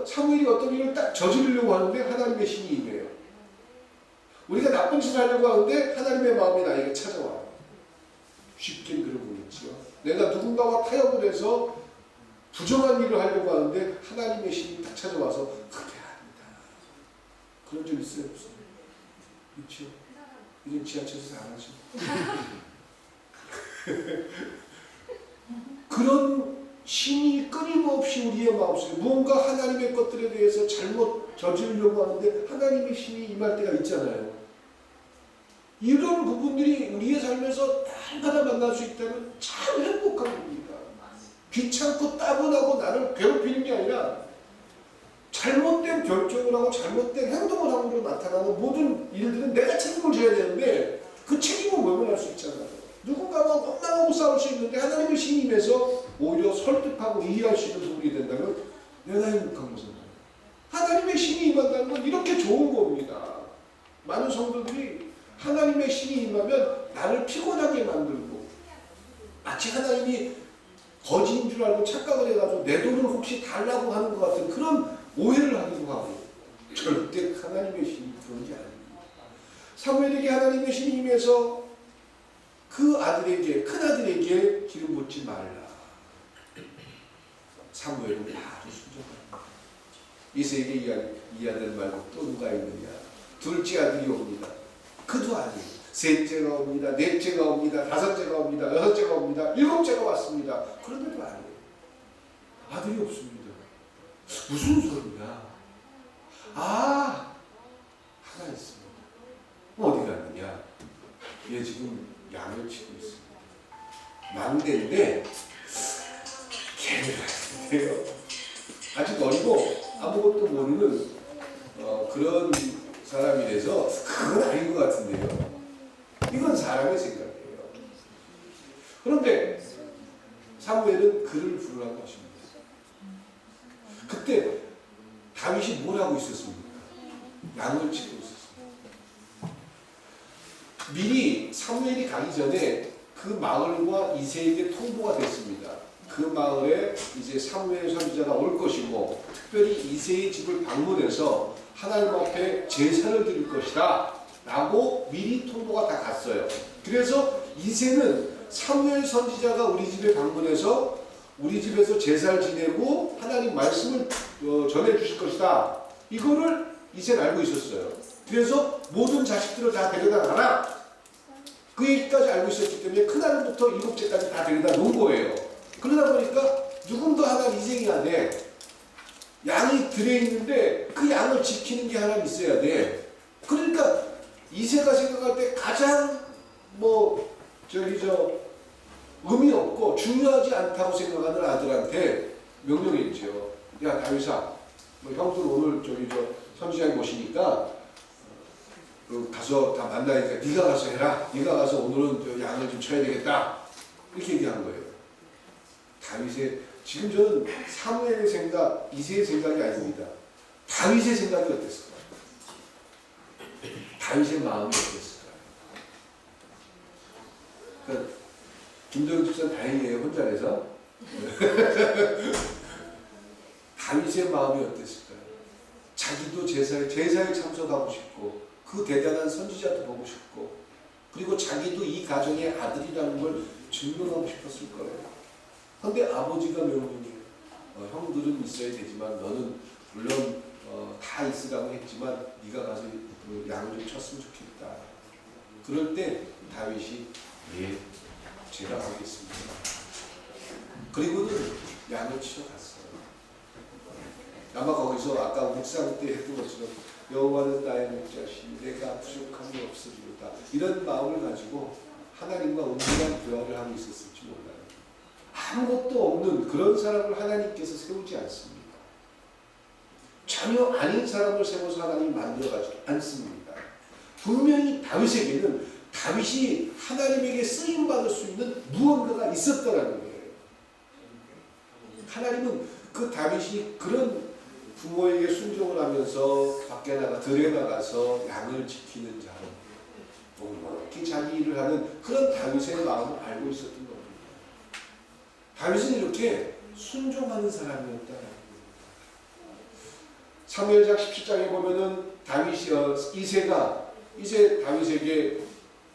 사무엘이 어떤 일을 딱 저지르려고 하는데 하나님의 신이 임해요. 우리가 나쁜 짓을 하려고 하는데 하나님의 마음이 나에게 찾아와요. 쉽게 그러고 있지요. 내가 누군가와 타협을 해서 부정한 일을 하려고 하는데 하나님의 신이 딱 찾아와서 그게 아니다. 그런 적 있어요? 없어요? 있죠. 이제 지하철에서 안 하죠. 그런 신이 끊임없이 우리의 마음속에 무언가 하나님의 것들에 대해서 잘못 저지르려고 하는데 하나님의 신이 임할 때가 있잖아요. 이런 부분들이 우리의 삶에서 날마다 만날 수 있다면 참 행복한 겁니다. 귀찮고 따분하고 나를 괴롭히는 게 아니라 잘못된 결정을 하고 잘못된 행동을 함으로 나타나는 모든 일들은 내가 책임을 져야 되는데 그 책임을 외면할 수 있잖아요. 누군가와 원망하고 싸울 수 있는데 하나님의 신이 임해서 오히려 설득하고 이해할 수 있는 부분이 된다면 내가 행복한 것은 하나님의 신이 임한다는 건 이렇게 좋은 겁니다. 많은 성도들이 하나님의 신이 임하면 나를 피곤하게 만들고 마치 하나님이 거지인 줄 알고 착각을 해가지고 내 돈을 혹시 달라고 하는 것 같은 그런 오해를 하기도 하고 절대 하나님의 신이 그런 게 아닙니다. 사무엘에게 하나님의 신이 임해서 그 아들에게 큰아들에게 기름 붓지 말라. 사무엘은 아주 순종합니다. 이세에게 이 아들 말고 또 누가 있느냐. 둘째 아들이 옵니다. 그도 아니에요. 셋째가 옵니다. 넷째가 옵니다. 다섯째가 옵니다. 여섯째가 옵니다. 일곱째가 왔습니다. 그런데도 아니에요. 아들이 없습니다. 무슨 소리야? 하나 있습니다. 어디 갔느냐? 얘 지금 양을 치고 있습니다. 망대인데 개를 하는데요. 아직 어리고 아무것도 모르는 그런 사람이라서 그건 아닌 것 같은데요. 이건 사람의 생각이에요. 그런데 사무엘은 그를 부르라고 하십니다. 그때 다윗이 뭘 하고 있었습니까? 양을 치고 있었습니다. 미리 사무엘이 가기 전에 그 마을과 이새에게 통보가 됐습니다. 그 마을에 이제 사무엘 선지자가 올 것이고 특별히 이새의 집을 방문해서 하나님 앞에 제사를 드릴 것이다 라고 미리 통보가 다 갔어요. 그래서 이새는 사무엘 선지자가 우리 집에 방문해서 우리 집에서 제사를 지내고 하나님 말씀을 전해 주실 것이다. 이거를 이새는 알고 있었어요. 그래서 모든 자식들을 다 데려다 놔라. 그 얘기까지 알고 있었기 때문에 큰아들부터 일곱째까지 다 데려다 놓은 거예요. 그러다 보니까 누군가 하나 희생해야 돼. 양이 들에 있는데 그 양을 지키는 게 하나 있어야 돼. 그러니까 이새가 생각할 때 가장 의미 없고 중요하지 않다고 생각하는 아들한테 명령했죠. 야 다윗아, 형들 오늘 선지자에 모시니까 가서 다 만나니까 네가 가서 해라. 네가 가서 오늘은 양을 좀 쳐야 되겠다. 이렇게 얘기한 거예요. 다윗의 지금 저는 사무엘의 생각, 이새의 생각이 아닙니다. 다윗의 생각이 어땠을까요? 다윗의 마음이 어땠을까요? 그러니까 김도영 집사는 다행이에요. 혼자라서. 다윗의 마음이 어땠을까요? 자기도 제사에 참석하고 싶고 그 대단한 선지자도 보고 싶고 그리고 자기도 이 가정의 아들이라는 걸 증명하고 싶었을 거예요. 그런데 아버지가 명령해요. 형들은 있어야 되지만 너는 물론 다 있으라고 했지만 네가 가서 그 양을 좀 쳤으면 좋겠다. 그럴 때 다윗이 예, 제가 하겠습니다. 그리고는 양을 치러 갔어요. 아마 거기서 아까 묵상 때 했던 것처럼 여호와는 나의 목자시니 내가 부족함이 없으리로다. 이런 마음을 가지고 하나님과 온전한 대화를 하고 있었을지 몰라요. 아무것도 없는 그런 사람을 하나님께서 세우지 않습니다. 전혀 아닌 사람을 세워서 하나님이 만들어가지 않습니다. 분명히 다윗에게는 다윗이 하나님에게 쓰임받을 수 있는 무언가가 있었다라는 거예요. 하나님은 그 다윗이 그런 부모에게 순종을 하면서 밖에 나가 들에 나가서 양을 지키는 자로 묵묵히 자기 일을 하는 그런 다윗의 마음을 알고 있었던 겁니다. 다윗은 이렇게 순종하는 사람이었다는 거예요. 사무엘상 17장에 보면은 이새가 이제 다윗에게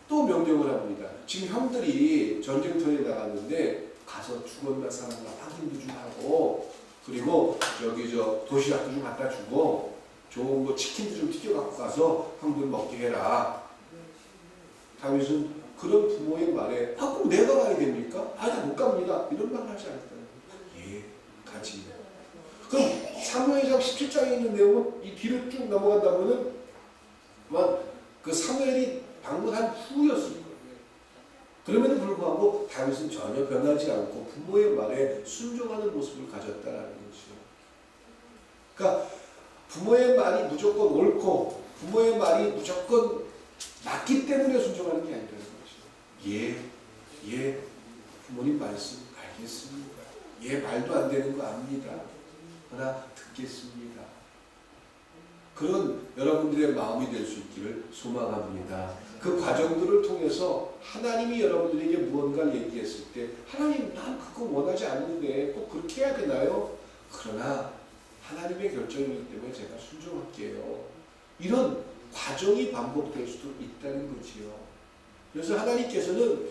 또 명령을 합니다. 지금 형들이 전쟁터에 나갔는데 가서 죽었나 살았나 확인도 좀 하고, 그리고 도시락도 좀 갖다 주고 좋은 거 치킨도 좀 튀겨 갖고 가서 형들 먹게 해라. 다윗은 그런 부모의 말에 그럼 내가 가야 됩니까? 나 못 갑니다. 이런 말을 하지 않았다는 거예요. 예, 가지. 그럼 사무엘상 17장에 있는 내용은 이 뒤로 쭉 넘어간다면은 그 사무엘이 방문한 후였을 거예요. 그럼에도 불구하고 다윗은 전혀 변하지 않고 부모의 말에 순종하는 모습을 가졌다라는 거죠. 그러니까 부모의 말이 무조건 옳고 부모의 말이 무조건 맞기 때문에 순종하는 게 아니라는 거죠. 예, 부모님 말씀 알겠습니다. 예, 말도 안 되는 거 압니다. 그러나 듣겠습니다. 그런 여러분들의 마음이 될 수 있기를 소망합니다. 그 과정들을 통해서 하나님이 여러분들에게 무언가를 얘기했을 때 하나님, 난 그거 원하지 않는데 꼭 그렇게 해야 되나요? 그러나 하나님의 결정이기 때문에 제가 순종할게요. 이런 과정이 반복될 수도 있다는 거지요. 그래서 하나님께서는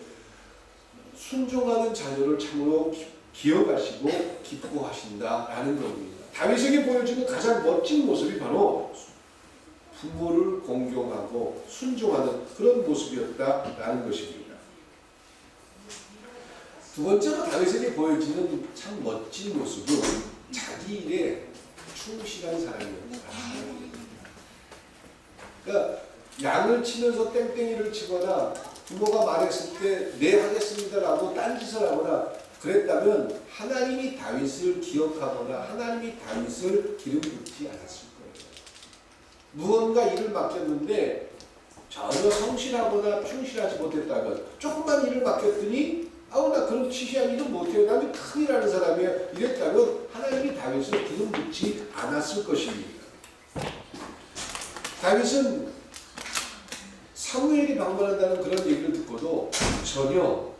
순종하는 자녀를 참으로 기억하시고 기뻐하신다라는 겁니다. 다윗에게 보여주는 가장 멋진 모습이 바로 부모를 공경하고 순종하는 그런 모습이었다라는 것입니다. 두 번째로 다윗에게 보여지는 참 멋진 모습은 자기 일에 충실한 사람이었다. 그러니까 양을 치면서 땡땡이를 치거나 부모가 말했을 때 네 하겠습니다라고 딴짓을 하거나 그랬다면 하나님이 다윗을 기억하거나 하나님이 다윗을 기름 붓지 않았을 거예요. 무언가 일을 맡겼는데 전혀 성실하거나 충실하지 못했다면, 조금만 일을 맡겼더니 나 그런 치시한 일은 못해요. 나는 큰 일하는 사람이야. 이랬다면 하나님이 다윗을 기름 붓지 않았을 것입니다. 다윗은 사무엘이 방문한다는 그런 얘기를 듣고도 전혀,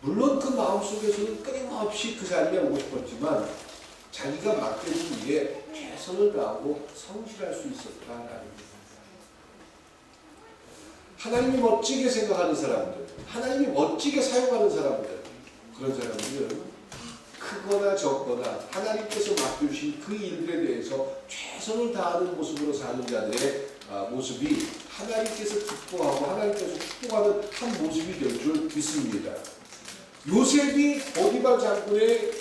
물론 그 마음속에서는 끊임없이 그 자리에 오고 싶었지만 자기가 맡겨진 일에 최선을 다하고 성실할 수 있었다라는 겁니다. 하나님이 멋지게 생각하는 사람들, 하나님이 멋지게 사용하는 사람들, 그런 사람들은 크거나 적거나 하나님께서 맡겨주신 그 일들에 대해서 최선을 다하는 모습으로 사는 자들의 모습이 하나님께서 기뻐하고 하나님께서 축복하는 한 모습이 될 줄 믿습니다. 요셉이 보디발 장군의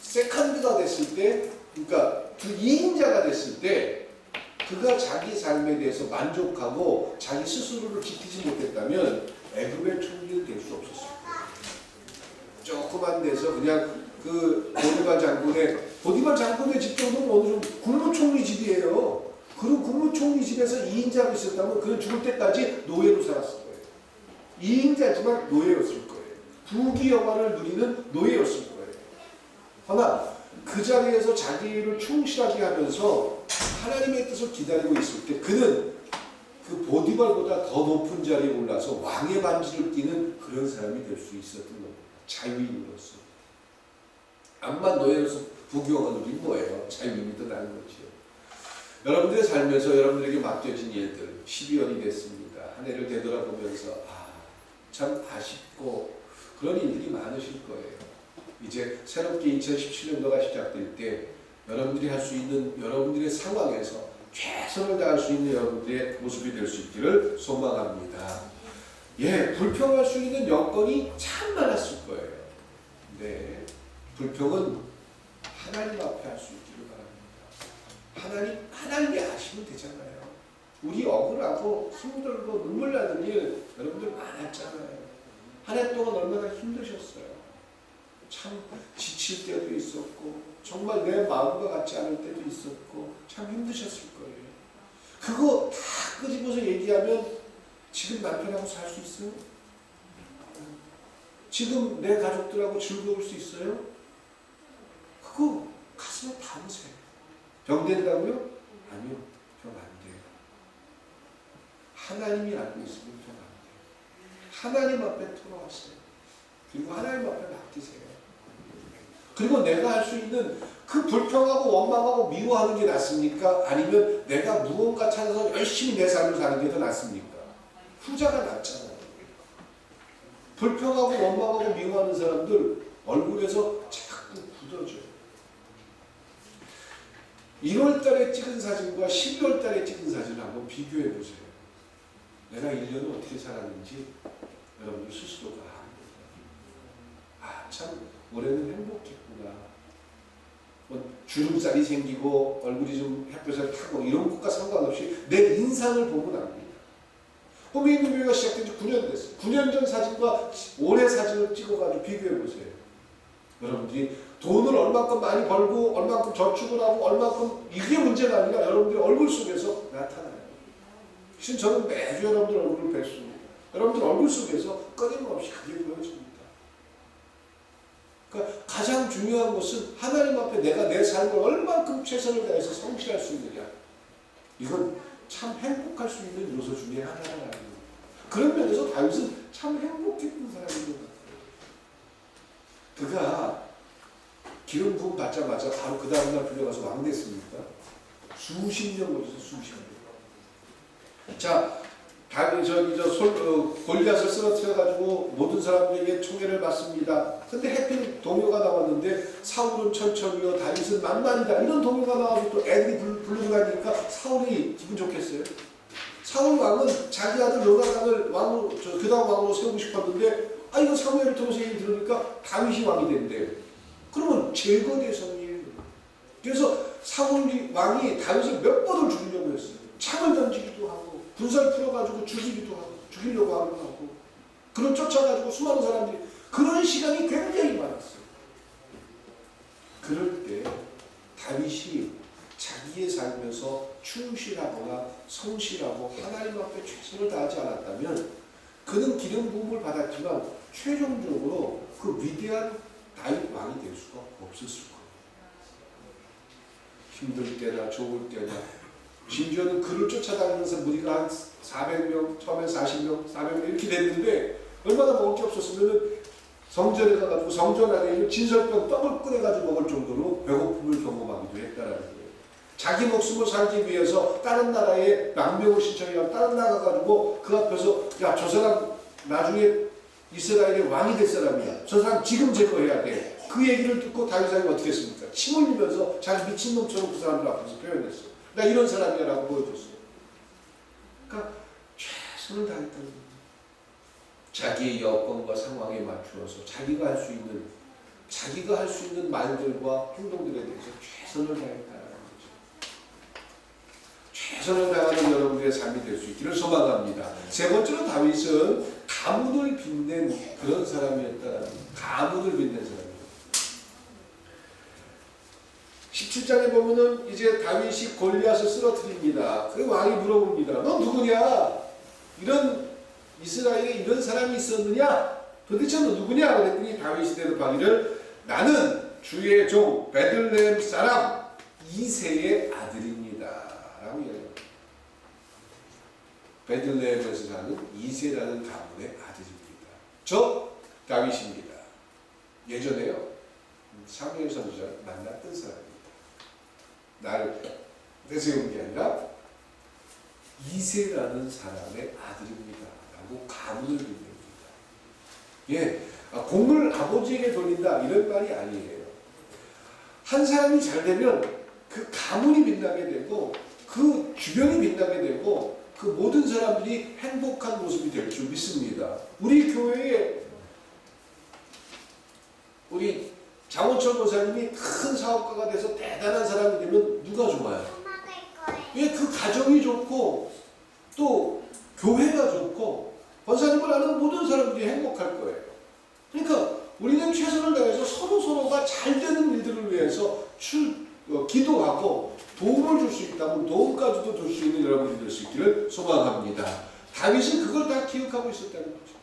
세컨드가 됐을 때, 그러니까 그 2인자가 됐을 때 그가 자기 삶에 대해서 만족하고 자기 스스로를 지키지 못했다면 애굽의 총리는 될 수 없었을 거예요. 조그만 데서 그냥 그 보디발 장군의 집 정도는 어느 정도 국무총리 집이에요. 그런 국무총리 집에서 2인자로 있었다면 그는 죽을 때까지 노예로 살았을 거예요. 2인자지만 노예였을 거예요. 부귀영화를 누리는 노예였을 거예요. 그러나 그 자리에서 자기 일을 충실하게 하면서 하나님의 뜻을 기다리고 있을 때 그는 그 보디발보다 더 높은 자리에 올라서 왕의 반지를 끼는 그런 사람이 될 수 있었던 겁니다. 자유인으로서. 암만 노예로서 부귀영화 누린 거예요. 자유인이 더 나은 거죠. 여러분들의 삶에서 여러분들에게 맡겨진 일들 12월이 됐습니다. 한 해를 되돌아보면서 참 아쉽고 그런 일들이 많으실 거예요. 이제 새롭게 2017년도가 시작될 때 여러분들이 할 수 있는 여러분들의 상황에서 최선을 다할 수 있는 여러분들의 모습이 될 수 있기를 소망합니다. 불평할 수 있는 여건이 참 많았을 거예요. 네, 불평은 하나님 앞에 할 수 있기를 바랍니다. 하나님이 아시면 되잖아요. 우리 억울하고 힘들고 눈물 나는 일 여러분들 많았잖아요. 한 해 동안 얼마나 힘드셨어요. 참 지칠 때도 있었고 정말 내 마음과 같지 않을 때도 있었고 참 힘드셨을 거예요. 그거 다 끄집어서 얘기하면 지금 남편하고 살 수 있어요? 지금 내 가족들하고 즐거울 수 있어요? 그거 가슴에 담으세요. 병된다고요? 아니요. 병 안 돼요. 하나님이 알고 있으면 병 안 돼요. 하나님 앞에 털어왔어요. 그리고 하나님 앞에 맡기세요. 그리고 내가 할 수 있는 그 불평하고 원망하고 미워하는 게 낫습니까? 아니면 내가 무언가 찾아서 열심히 내 삶을 사는 게 더 낫습니까? 후자가 낫잖아요. 불평하고 원망하고 미워하는 사람들 얼굴에서 자꾸 굳어져요. 1월 달에 찍은 사진과 12월 달에 찍은 사진을 한번 비교해 보세요. 내가 1년을 어떻게 살았는지 여러분들 스스로가 압니다. 아, 참 올해는 행복했구나. 뭐 주름살이 생기고 얼굴이 좀 햇볕을 타고 이런 것과 상관없이 내 인상을 보면 압니다. 호미누비가 시작된 지 9년 됐어요. 9년 전 사진과 올해 사진을 찍어가지고 비교해 보세요. 여러분들이 돈을 얼마큼 많이 벌고 얼마큼 저축을 하고 얼마큼 이게 문제가 아니라 여러분들의 얼굴 속에서 나타나요. 사실 저는 매주 여러분들 얼굴을 뵙습니다. 여러분들 얼굴 속에서 끊임없이 그게 보여집니다. 그러니까 가장 중요한 것은 하나님 앞에 내가 내 삶을 얼만큼 최선을 다해서 성실할 수 있느냐. 이건 참 행복할 수 있는 요소 중에 하나라는 거예요. 그런 면에서 다윗은 참 행복했던 사람인 것 같아요. 그가 기름 부음 받자마자 바로 그 다음날 불려가서 왕 됐습니까? 수십 년 걸려서 수십 년. 자, 골리앗을 쓰러뜨려가지고 모든 사람들에게 총애를 받습니다. 근데 해필 동요가 나왔는데 사울은 천천히요 다윗은 만만이다 이런 동요가 나와서 또 애들이 부르고 다니니까 사울이 기분 좋겠어요? 사울 왕은 자기 아들 요나단을 왕으로 그 다음 왕으로 세우고 싶었는데 이거 사무엘을 통해서 얘기 들으니까 다윗이 왕이 된대요. 그러면 제거 대상이에요. 그래서 사울 왕이 다윗을 몇 번을 죽이려고 했어요. 창을 던지기도 하고 군사를 풀어가지고 죽이려고 하고 그런 쫓아가지고 수많은 사람들이 그런 시간이 굉장히 많았어요. 그럴 때 다윗이 자기의 삶에서 충실하거나 성실하고 하나님 앞에 최선을 다하지 않았다면 그는 기름 부음을 받았지만 최종적으로 그 위대한 다윗 왕이 될 수가 없었을 거예요. 힘들 때나 좋을 때나 심지어는 그를 쫓아다니면서 무리가 한 400명, 처음에 40명, 400명 이렇게 됐는데 얼마나 먹을 게 없었으면 성전에 가가지고 성전 안에 있는 진설병 떡을 꺼내가지고 먹을 정도로 배고픔을 경험하기도 했다라는 거예요. 자기 목숨을 살기 위해서 다른 나라에 망명을 신청해서 다른 나라 가가지고 그 앞에서 야, 저 사람 나중에 이스라엘의 왕이 될 사람이야. 저 사람 지금 제거해야 돼. 그 얘기를 듣고 다윗 왕이 어떻게 했습니까? 침 흘리면서 자기 미친놈처럼 그 사람들 앞에서 표현했어요. 나 이런 사람이야 라고 보여줬어요. 그러니까 최선을 다했다는 거예요. 자기의 여건과 상황에 맞추어서 자기가 할 수 있는 말들과 행동들에 대해서 최선을 다했다는 거죠. 최선을 다하는 여러분들의 삶이 될 수 있기를 소망합니다. 세 번째로 다윗은 가문을 빛낸 그런 사람이었다는 거예요. 가문을 빛낸 사람이에요. 17장에 보면은 이제 다윗이 골리앗을 쓰러뜨립니다. 그 왕이 물어봅니다. 너 누구냐? 이런 이스라엘에 이런 사람이 있었느냐? 도대체 너 누구냐? 그랬더니 다윗이 대답하기를 나는 주의 종 베들레헴 사람 이새의 아들입니다. 라고 이야기합니다. 베들레헴에서 사는 이새라는 가문의 아들입니다. 저 다윗입니다. 예전에요. 사무엘 선지자를 만났던 사람입니다. 나를 내세운 게 아니라 이새라는 사람의 아들입니다. 라고 가문을 빛냅니다. 예, 공을 아버지에게 돌린다 이런 말이 아니에요. 한 사람이 잘 되면 그 가문이 빛나게 되고 그 주변이 빛나게 되고 그 모든 사람들이 행복한 모습이 될 줄 믿습니다. 우리 교회에 우리 장원철 목사님이 큰 사업가가 돼서 대단한 사람이 되면 누가 좋아요? 예, 그 가정이 좋고 또 교회가 좋고 권사님을 아는 모든 사람들이 행복할 거예요. 그러니까 우리는 최선을 다해서 서로 나라가 잘 되는 일들을 위해서 기도하고 도움을 줄 수 있다면 도움까지도 줄 수 있는 여러분이 될 수 있기를 소망합니다. 다윗은 그걸 다 기억하고 있었다는 거죠.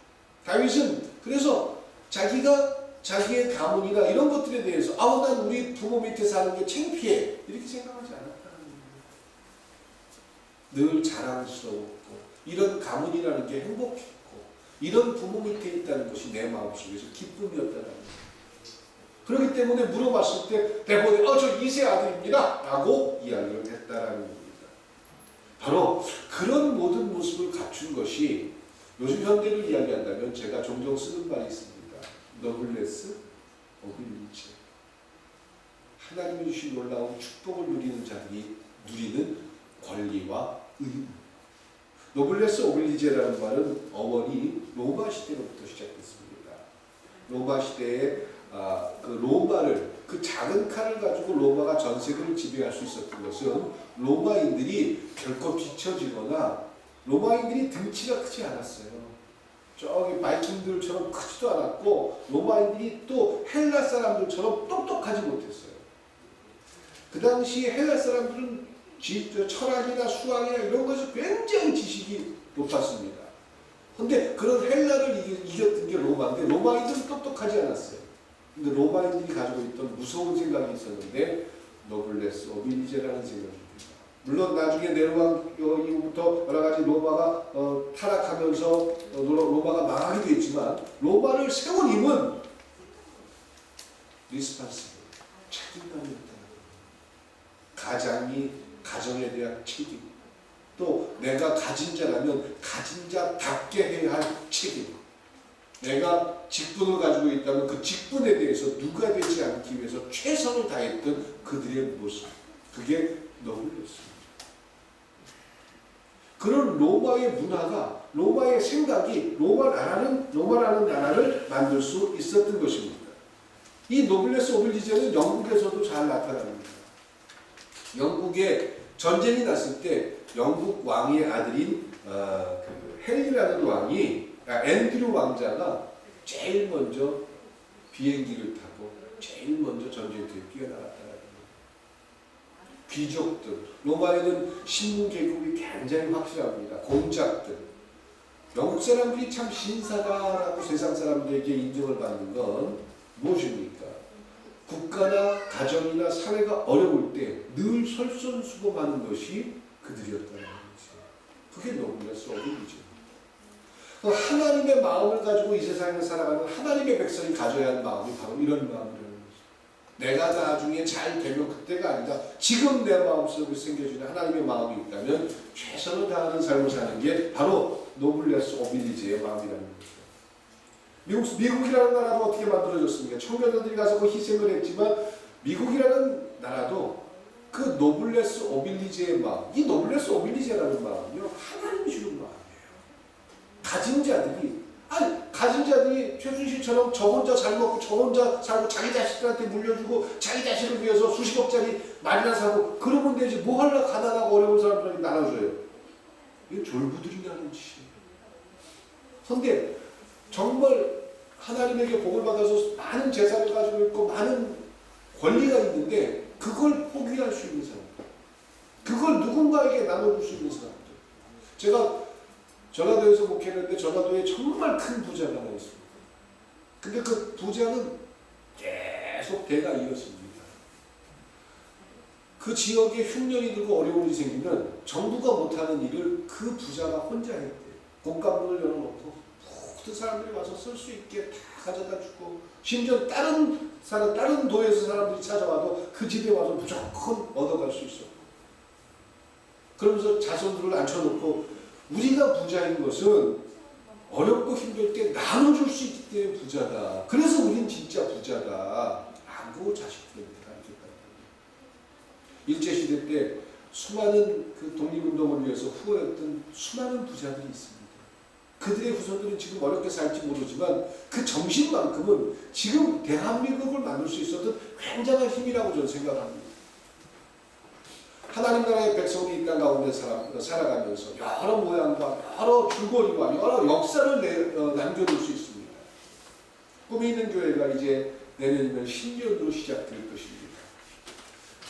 다윗은 그래서 자기의 가문이나 이런 것들에 대해서 난 우리 부모 밑에 사는 게 창피해 이렇게 생각하지 않았다는 거예요. 늘 자랑스러웠고 이런 가문이라는 게 행복했고 이런 부모 밑에 있다는 것이 내 마음속에서 기쁨이었다는 거예요. 그렇기 때문에 물어봤을 때 대부분 저 이세 아들입니다 라고 이야기를 했다라는 겁니다. 바로 그런 모든 모습을 갖춘 것이 요즘 현대를 이야기한다면 제가 종종 쓰는 말이 있습니다. 너블레스 오빌리체. 하나님이 주신 놀라운 축복을 누리는 자들이 누리는 권리와 의무. 노블레스 오빌리제라는 말은 어원이 로마 시대로부터 시작됐습니다. 로마 시대에 그 로마를 그 작은 칼을 가지고 로마가 전 세계를 지배할 수 있었던 것은 로마인들이 결코 뒤처지거나 로마인들이 등치가 크지 않았어요. 저기 바이킹들처럼 크지도 않았고 로마인들이 또 헬라 사람들처럼 똑똑하지 못했어요. 그 당시 헬라 사람들은 철학이나 수학이나 이런 것이 굉장히 지식이 높았습니다. 그런데 그런 헬라를 이겼던 게 로마인데 로마인들은 똑똑하지 않았어요. 근데 로마인들이 가지고 있던 무서운 생각이 있었는데 노블레스 오빌리제라는 생각입니다. 물론 나중에 네로왕 이후부터 여러 가지 로마가 타락하면서 로마가 망하기도 했지만 로마를 세운 힘은 리스판스 책임감이었다. 가정에 대한 책임, 또 내가 가진 자라면 가진 자답게 해야 할 책임, 내가 직분을 가지고 있다면 그 직분에 대해서 누가 되지 않기 위해서 최선을 다했던 그들의 모습, 그게 노블레스입니다. 그런 로마의 문화가, 로마의 생각이 로마라는 나라를 만들 수 있었던 것입니다. 이 노블레스 오빌리제는 영국에서도 잘 나타납니다. 영국에 전쟁이 났을 때 영국 왕의 아들인 그 헨리라는 왕이 앤드류 왕자가 제일 먼저 비행기를 타고 제일 먼저 전쟁터에 뛰어나갔다는 거예요. 귀족들, 로마에는 신분 계급이 굉장히 확실합니다. 공작들, 영국 사람들이 참 신사다라고 세상 사람들에게 인정을 받는 건 무엇입니까? 국가나 가정이나 사회가 어려울 때 늘 설선수범하는 것이 그들이었다는 거죠. 그게 노블레스 오빌리제. 하나님의 마음을 가지고 이 세상에 살아가는 하나님의 백성이 가져야 하는 마음이 바로 이런 마음이라는 거죠. 내가 나중에 잘 되면 그때가 아니다. 지금 내 마음속에 생겨지는 하나님의 마음이 있다면 최선을 다하는 삶을 사는 게 바로 노블레스 오빌리제의 마음이라는 거죠. 미국이라는 나라도 어떻게 만들어졌습니까? 청교도들이 가서 희생을 했지만 미국이라는 나라도 그 노블레스 오빌리제의 마음, 이 노블레스 오빌리제라는 마음이요, 하나님이 주는 마음이에요. 가진 자들이 최순실처럼 저 혼자 잘 먹고 저 혼자 살고 자기 자식들한테 물려주고 자기 자식을 위해서 수십억짜리 말이나 사고 그러면 되지, 뭐 하려고 가난하고 어려운 사람들에게 나눠줘요. 이게 졸부들이라는 짓이에요. 그런데 정말 하나님에게 복을 받아서 많은 재산을 가지고 있고 많은 권리가 있는데 그걸 포기할 수 있는 사람들, 그걸 누군가에게 나눠줄 수 있는 사람들. 제가 전라도에서 목회했는데 전라도에 정말 큰 부자가 하나 있습니다. 근데 그 부자는 계속 대가 이었습니다. 그 지역에 흉년이 들고 어려움이 생기면 정부가 못하는 일을 그 부자가 혼자 했대요. 공과문을 열어놓고 모든 사람들이 와서 쓸 수 있게 다 가져다 주고, 심지어 다른 도에서 사람들이 찾아와도 그 집에 와서 무조건 얻어갈 수 있었고, 그러면서 자손들을 앉혀놓고 우리가 부자인 것은 어렵고 힘들 때 나눠줄 수 있기 때문에 부자다. 그래서 우린 진짜 부자다. 라고 자식들에게 가르쳤다. 일제시대 때 수많은 그 독립운동을 위해서 후원했던 수많은 부자들이 있습니다. 그들의 후손들은 지금 어렵게 살지 모르지만 그 정신만큼은 지금 대한민국을 만들 수 있었던 굉장한 힘이라고 저는 생각합니다. 하나님 나라의 백성이 이 땅 가운데 살아가면서 여러 모양과 여러 줄거리와 여러 역사를 남겨둘 수 있습니다. 꿈이 있는 교회가 이제 내년이면 신년으로 시작될 것입니다.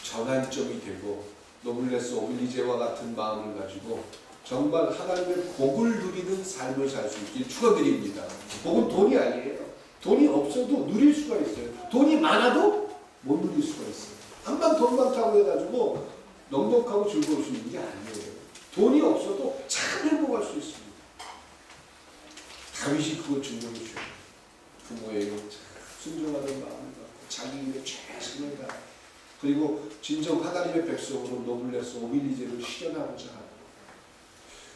전환점이 되고 노블레스 오빌리제와 같은 마음을 가지고 정말 하나님의 복을 누리는 삶을 살 수 있길 축원드립니다. 복은 돈이 아니에요. 돈이 없어도 누릴 수가 있어요. 돈이 많아도 못 누릴 수가 있어요. 한만 돈 많다고 해가지고 넉넉하고 즐거울 수 있는 게 아니에요. 돈이 없어도 참 행복할 수 있습니다. 다윗이 그걸 증명해 줘요. 부모에게 순종하는 마음을 갖고 자기 일에 최선을 다하고 그리고 진정 하나님의 백성으로 노블레스 오빌리제를 실현하고자 하고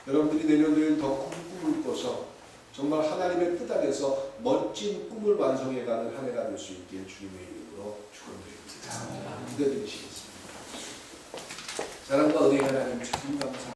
여러분들이 내년도에는 더 큰 꿈을 꿔서 정말 하나님의 뜻 안에서 멋진 꿈을 완성해가는 한 해가 될 수 있길 주님의 이름으로 축원드립니다. 기도드리시겠습니다. 사랑과 은혜의 하나님 참 감사합니다.